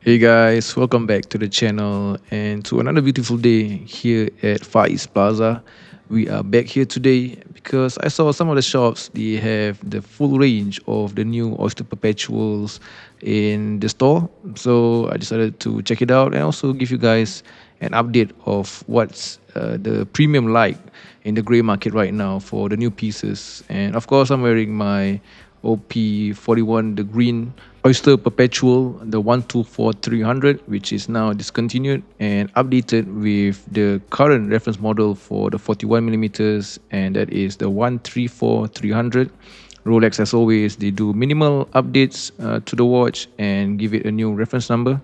Hey guys, welcome back to the channel and to another beautiful day here at Far East Plaza. We are back here today because I saw some of the shops they have the full range of the new Oyster Perpetuals in the store. So I decided to check it out and also give you guys an update of what's the premium like in the grey market right now for the new pieces. And of course, I'm wearing my OP41, the green Oyster Perpetual, the 124300, which is now discontinued and updated with the current reference model for the 41 millimeters, and that is the 134300. Rolex, as always, they do minimal updates to the watch and give it a new reference number.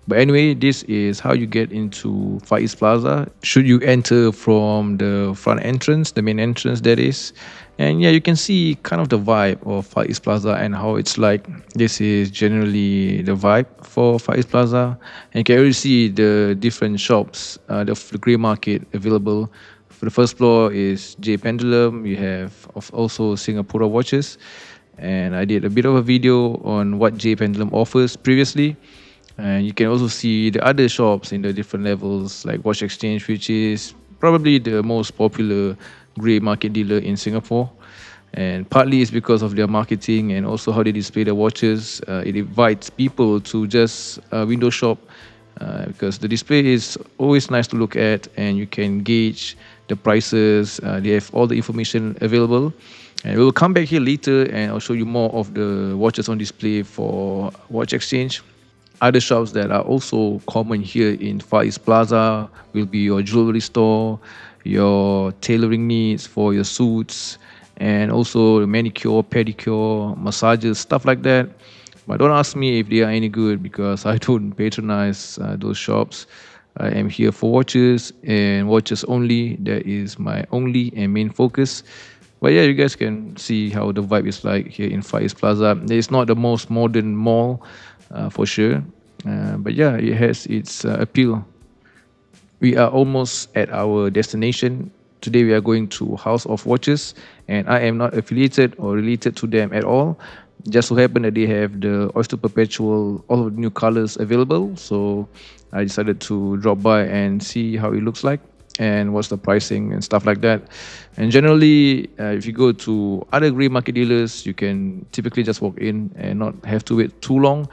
But anyway, this is how you get into Far East Plaza. Should you enter from the front entrance, the main entrance that is. And yeah, you can see kind of the vibe of Far East Plaza and how it's like. This is generally the vibe for Far East Plaza. And you can already see the different shops, the grey market available. For the first floor is j.pendulum. You have also Singapore watches. And I did a bit of a video on what j.pendulum offers previously. And you can also see the other shops in the different levels, like Watch Exchange, which is probably the most popular grey market dealer in Singapore. And partly it's because of their marketing and also how they display their watches. It invites people to just window shop because the display is always nice to look at and you can gauge the prices. They have all the information available. And we'll come back here later and I'll show you more of the watches on display for Watch Exchange. Other shops that are also common here in Far East Plaza will be your jewelry store, your tailoring needs for your suits, and also manicure, pedicure, massages, stuff like that. But don't ask me if they are any good because I don't patronize those shops. I am here for watches and watches only. That is my only and main focus. But yeah, you guys can see how the vibe is like here in Far East Plaza. It's not the most modern mall, for sure. But yeah, it has its appeal. We are almost at our destination. Today we are going to House of Watches, and I am not affiliated or related to them at all. Just so happen that they have the Oyster Perpetual, all of the new colors available. So I decided to drop by and see how it looks like and what's the pricing and stuff like that. And generally, if you go to other grey market dealers, you can typically just walk in and not have to wait too long.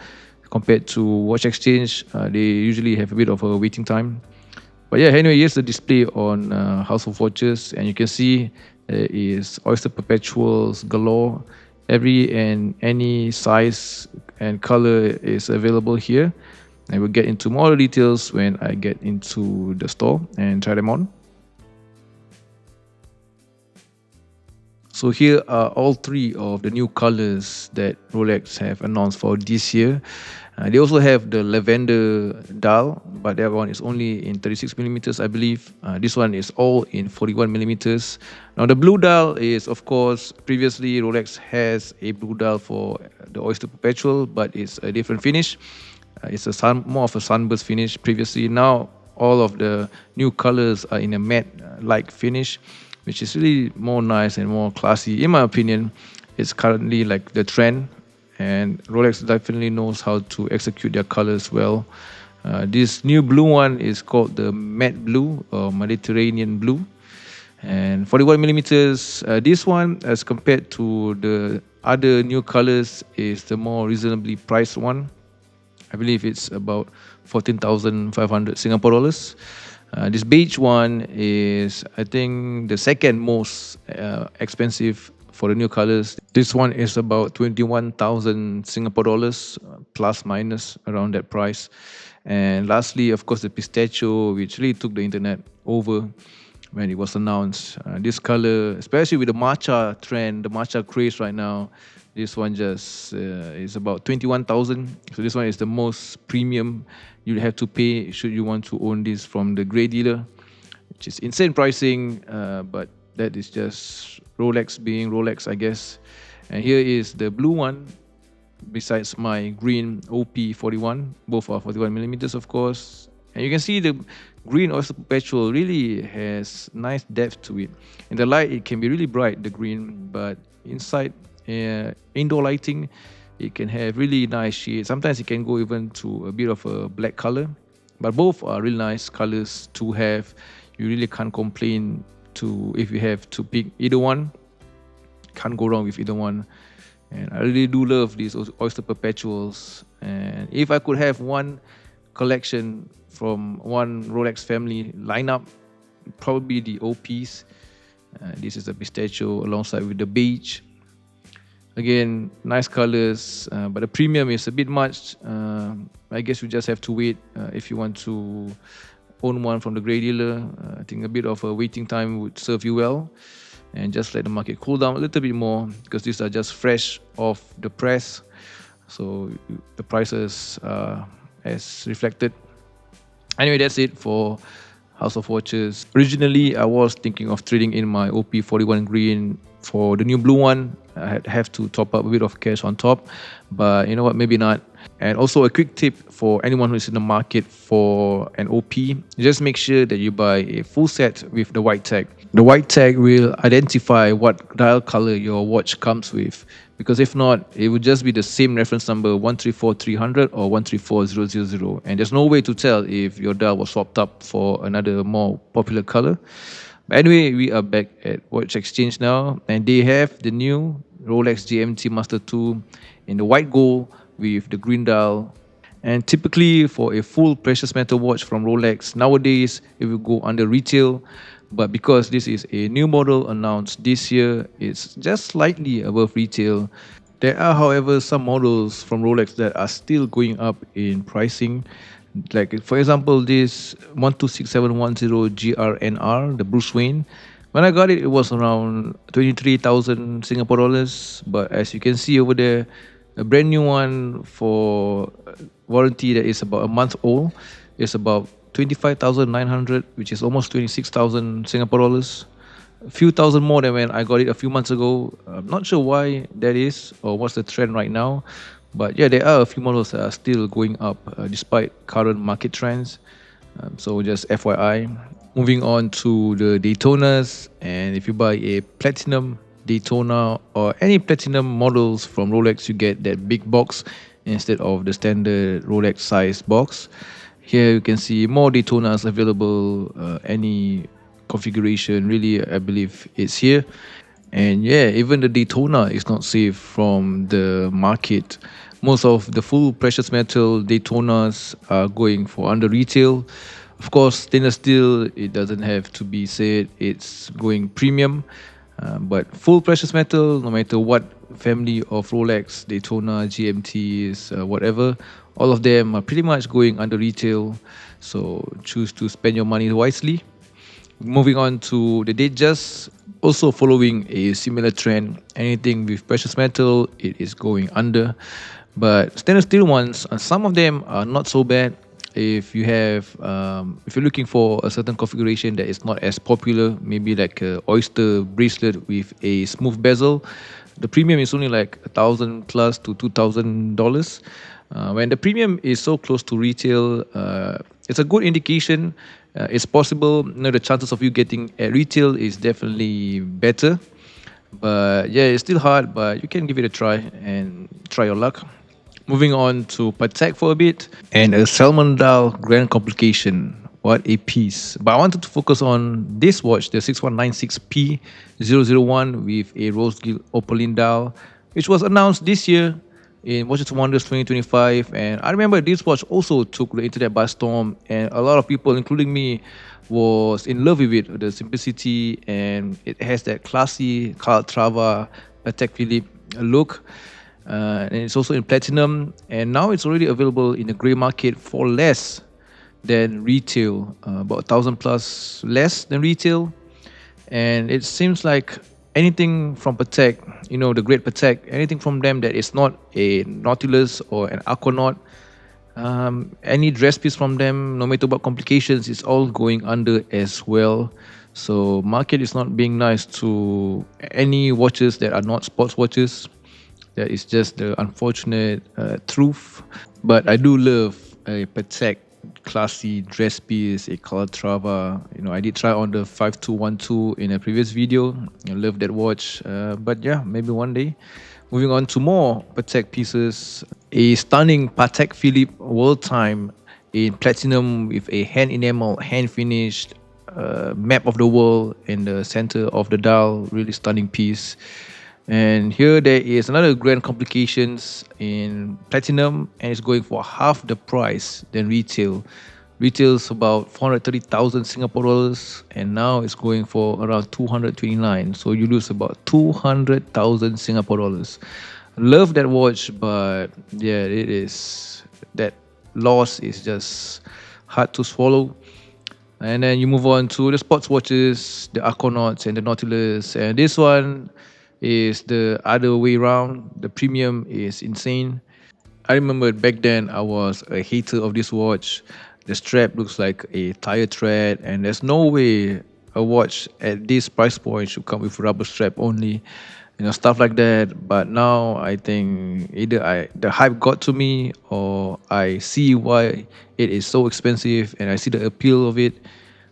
Compared to Watch Exchange, they usually have a bit of a waiting time. But yeah, anyway, here's the display on House of Watches, and you can see there is Oyster Perpetuals galore. Every and any size and color is available here. I will get into more details when I get into the store and try them on. So here are all three of the new colors that Rolex have announced for this year. They also have the lavender dial, but that one is only in 36 millimeters, I believe. This one is all in 41 millimeters. Now the blue dial is, of course, previously Rolex has a blue dial for the Oyster Perpetual, but it's a different finish. It's a more of a sunburst finish previously. Now all of the new colors are in a matte-like finish, which is really more nice and more classy. In my opinion, it's currently like the trend, and Rolex definitely knows how to execute their colors well. This new blue one is called the matte blue or Mediterranean blue, and 41 millimeters. This one, as compared to the other new colors, is the more reasonably priced one. I believe it's about 14,500 Singapore dollars. This beige one is, I think, the second most expensive for the new colors. This one is about 21,000 Singapore dollars, plus minus around that price. And lastly, of course, the pistachio, which really took the internet over when it was announced. This color, especially with the matcha trend, the matcha craze right now, this one just is about 21,000. So this one is the most premium you have to pay should you want to own this from the grey dealer, which is insane pricing, but that is just Rolex being Rolex, I guess. And here is the blue one, besides my green OP41. Both are 41 millimeters, of course. And you can see the green Oyster Perpetual really has nice depth to it. In the light, it can be really bright, the green, but inside indoor lighting, It can have really nice shades. Sometimes it can go even to a bit of a black color, but both are really nice colors to have. You really can't complain to if you have to pick either one. Can't go wrong with either one. And I really do love these Oyster Perpetuals. And if I could have one collection from one Rolex family lineup, probably the OPs. This is the pistachio alongside with the beige. Again, nice colors, but the premium is a bit much. I guess you just have to wait if you want to own one from the grey dealer. I think a bit of a waiting time would serve you well, and just let the market cool down a little bit more because these are just fresh off the press, so the prices are as reflected. Anyway, that's it for House of Watches. Originally, I was thinking of trading in my OP41 green for the new blue one. I have to top up a bit of cash on top, but you know what, maybe not. And also a quick tip for anyone who is in the market for an OP, just make sure that you buy a full set with the white tag. The white tag will identify what dial color your watch comes with, because if not, it would just be the same reference number 134300 or 134000, and there's no way to tell if your dial was swapped up for another more popular color. But anyway, we are back at Watch Exchange now, and they have the new Rolex GMT Master 2 in the white gold with the green dial. And typically for a full precious metal watch from Rolex, nowadays it will go under retail. But because this is a new model announced this year, it's just slightly above retail. There are, however, some models from Rolex that are still going up in pricing. Like, for example, this 126710 GRNR, the Bruce Wayne. When I got it, it was around 23,000 Singapore dollars. But as you can see over there, a brand new one for warranty that is about a month old is about 25,900, which is almost 26,000 Singapore dollars. A few thousand more than when I got it a few months ago. I'm not sure why that is or what's the trend right now. But yeah, there are a few models that are still going up despite current market trends. So just FYI. Moving on to the Daytonas, and if you buy a platinum Daytona or any platinum models from Rolex, you get that big box instead of the standard Rolex size box. Here you can see more Daytonas available, any configuration really, I believe it's here. And yeah, even the Daytona is not safe from the market. Most of the full precious metal Daytonas are going for under retail. Of course, stainless steel, it doesn't have to be said, it's going premium. But full precious metal, no matter what family of Rolex, Daytona, GMTs, whatever, all of them are pretty much going under retail. So choose to spend your money wisely. Moving on to the Datejust, also following a similar trend. Anything with precious metal, it is going under. But stainless steel ones, some of them are not so bad. If you have, if you're looking for a certain configuration that is not as popular, maybe like a Oyster bracelet with a smooth bezel, the premium is only like 1,000 plus to $2,000. When the premium is so close to retail, it's a good indication. It's possible. You know, the chances of you getting at retail is definitely better. But yeah, it's still hard, but you can give it a try and try your luck. Moving on to Patek for a bit, and a Salmon Dial Grand Complication. What a piece. But I wanted to focus on this watch, the 6196P001 with a rose gilt opaline dial, which was announced this year in Watches Wonders 2025. And I remember this watch also took the internet by storm, and a lot of people, including me, was in love with it. The simplicity, and it has that classy Calatrava Patek Philippe look. And it's also in platinum, and now it's already available in the grey market for less than retail, about 1,000 plus less than retail. And it seems like anything from Patek, you know, the great Patek, anything from them that is not a Nautilus or an Aquanaut, any dress piece from them, no matter what complications, it's all going under as well. So market is not being nice to any watches that are not sports watches. That is just the unfortunate truth. But I do love a Patek classy dress piece, a Calatrava. You know, I did try on the 5212 in a previous video. I love that watch. But yeah, maybe one day. Moving on to more Patek pieces, a stunning Patek Philippe World Time in platinum with a hand enamel, hand finished map of the world in the center of the dial. Really stunning piece. And here there is another grand complications in platinum, and it's going for half the price than retail. Retails about 430,000 Singapore dollars, and now it's going for around 229. So you lose about 200,000 Singapore dollars. Love that watch, but yeah, it is that loss is just hard to swallow. And then you move on to the sports watches, the Aquanauts and the Nautilus. And this one is the other way around. The premium is insane. I remember back then I was a hater of this watch. The strap looks like a tire tread, and there's no way a watch at this price point should come with rubber strap only, stuff like that. But now I think either the hype got to me, or I see why it is so expensive, and I see the appeal of it.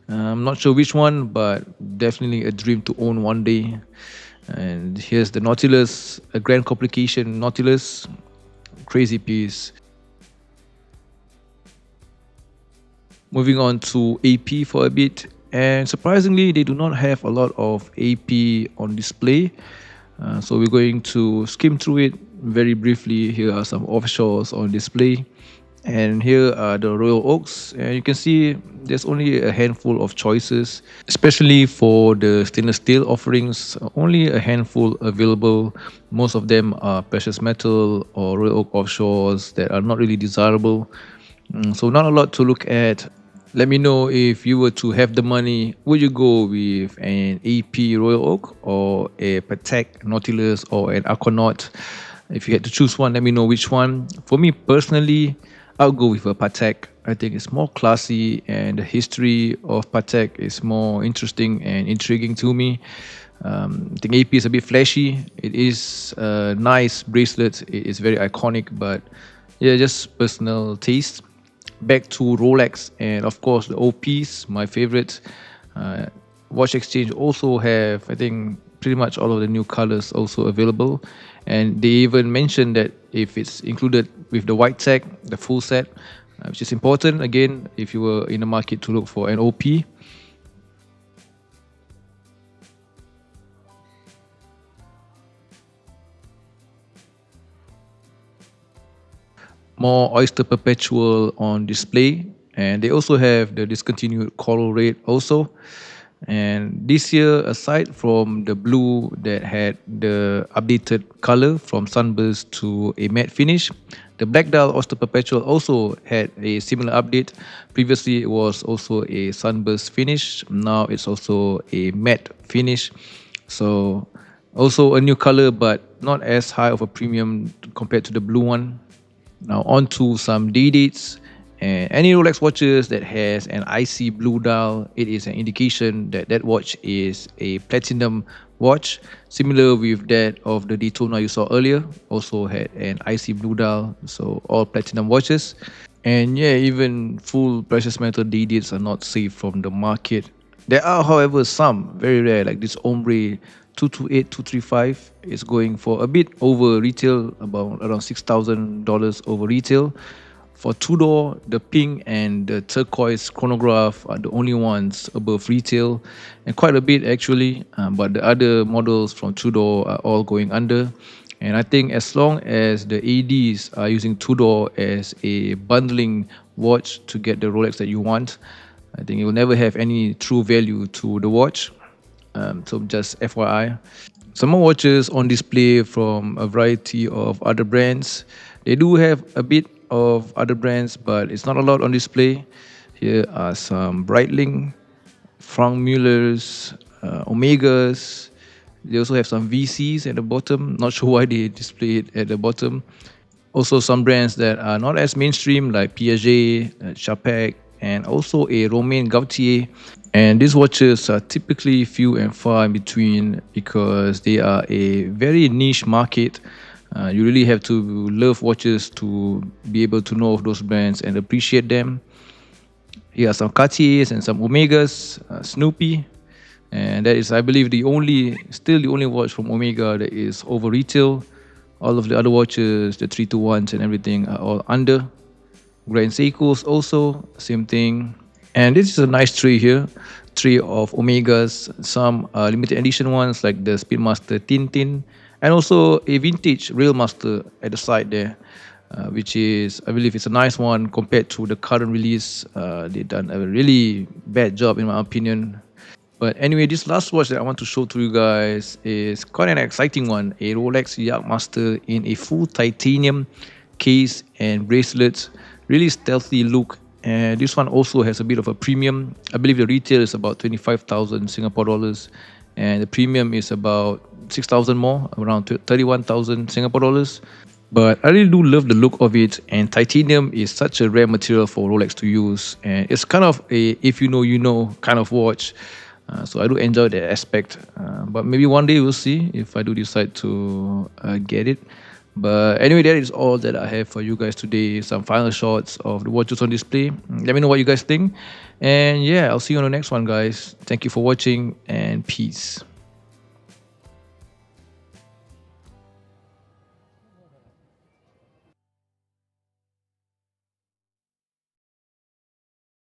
I'm not sure which one, but definitely a dream to own one day. And here's the Nautilus, a grand complication Nautilus, crazy piece. Moving on to AP for a bit, and surprisingly, they do not have a lot of AP on display. So we're going to skim through it very briefly. Here are some offshores on display, and here are the Royal Oaks. And you can see there's only a handful of choices, especially for the stainless steel offerings. Only a handful available. Most of them are precious metal or Royal Oak offshores that are not really desirable. So not a lot to look at. Let me know if you were to have the money, would you go with an AP Royal Oak or a Patek Nautilus or an Aquanaut? If you had to choose one, let me know which one. For me personally, I'll go with a Patek. I think it's more classy, and the history of Patek is more interesting and intriguing to me. I think AP is a bit flashy. It is a nice bracelet. It is very iconic, but yeah, just personal taste. Back to Rolex, and of course the OPs, my favorite. Uh, Watch Exchange also have, I think, pretty much all of the new colors also available, and they even mentioned that if it's included with the white tag, the full set, which is important again if you were in the market to look for an OP. More Oyster Perpetual on display, and they also have the discontinued coral red also. And this year, aside from the blue that had the updated color from sunburst to a matte finish, the black dial Oyster Perpetual also had a similar update. Previously, it was also a sunburst finish. Now it's also a matte finish. So also a new color, but not as high of a premium compared to the blue one. Now on to some day dates. And any Rolex watches that has an icy blue dial, it is an indication that that watch is a platinum watch, similar with that of the Daytona you saw earlier. Also had an icy blue dial, so all platinum watches. And yeah, even full precious metal day dates are not safe from the market. There are, however, some very rare, like this Ombre 228 235 is going for a bit over retail, about around $6,000 over retail. For Tudor, the pink and the turquoise chronograph are the only ones above retail, and quite a bit actually. But the other models from Tudor are all going under. And I think as long as the ADs are using Tudor as a bundling watch to get the Rolex that you want, I think it will never have any true value to the watch. So just FYI. Some more watches on display from a variety of other brands. They do have a bit of other brands, but it's not a lot on display. Here are some Breitling, Frank Muller's, Omegas. They also have some VCs at the bottom. Not sure why they display it at the bottom. Also some brands that are not as mainstream like Piaget, Chapek, and also a Romain Gaultier. And these watches are typically few and far in between because they are a very niche market. You really have to love watches to be able to know of those brands and appreciate them. Here are some Cartiers and some Omegas, Snoopy, and that is, I believe, still the only watch from Omega that is over retail. All of the other watches, the 321s and everything, are all under. Grand Seikos also, same thing. And this is a nice tree here, tree of Omegas, some limited edition ones like the Speedmaster Tintin, and also a vintage Rail Master at the side there, which is, I believe, it's a nice one compared to the current release. They've done a really bad job, in my opinion. But anyway, this last watch that I want to show to you guys is quite an exciting one. A Rolex Yachtmaster in a full titanium case and bracelets. Really stealthy look. And this one also has a bit of a premium. I believe the retail is about 25,000 Singapore dollars. And the premium is about 6,000 more, around 31,000 Singapore dollars. But I really do love the look of it, and titanium is such a rare material for Rolex to use, and it's kind of a if you know you know kind of watch. So I do enjoy that aspect. But maybe one day we'll see if I do decide to get it. But anyway, that is all that I have for you guys today. Some final shots of the watches on display. Let me know what you guys think. And yeah, I'll see you on the next one, guys. Thank you for watching and peace.